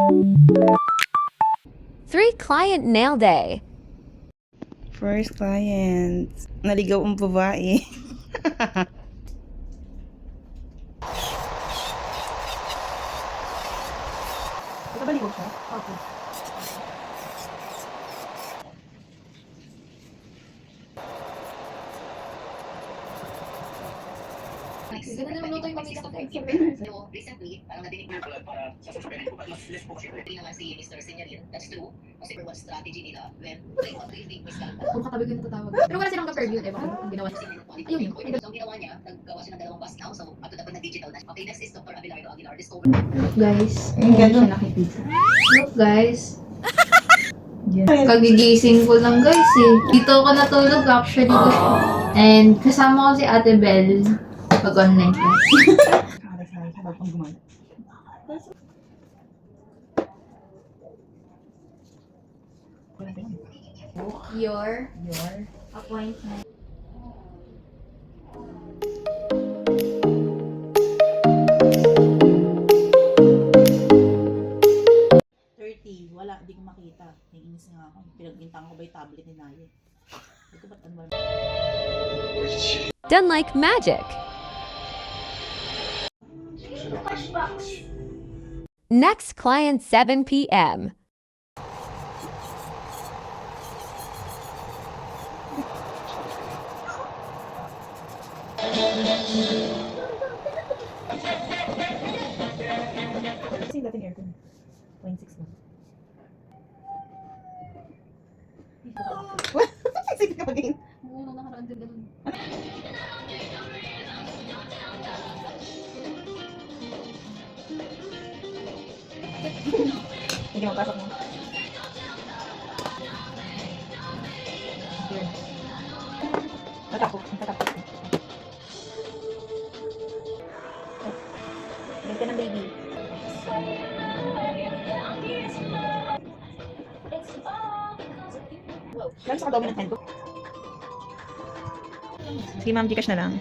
3 client nail day. First client. Naligaw ang babae. Nakabaligaw siya? Okay. Ganda na luto yung pamilya ko. Recently, parang nadinig mo naman si Mr. Senyarin. That's true. Kasi for what strategy nila when they want to think Miss Calpa. Kung katabi ko yung natatawag. Pero wala silang ka-review, eh. Bakit ang ginawa niya? Ayun yun. So, ang ginawa niya, naggawa siya ng dalawang bus now. So, up to the point na digital na. Okay, next is Dr. Abelardo Aguilar. Discover. Look, guys. Ang ganda. Siya nakikita. Look, guys. Kagigising ko lang, guys, eh. Dito ako natulog, actually. And kasama ko si Ate Belle pag-online class. Habang gumana. Your appointment. Wala, hindi ko makita. Naiinis nga ako. Pinag-intang ko ba yung tablet ni Naya? Hindi ko ba't ano. Done like magic. Next client 7 p.m. Kasi yung dating aircon. 0.6 lang. Sige ka maging. Oo, nung nakaraan din ganun. Sige, magpasok mo. Yun. Tatapos. Balik ka ng baby. Lalo sa kadami ng hand ko. Sige, ma'am, Gcash na lang.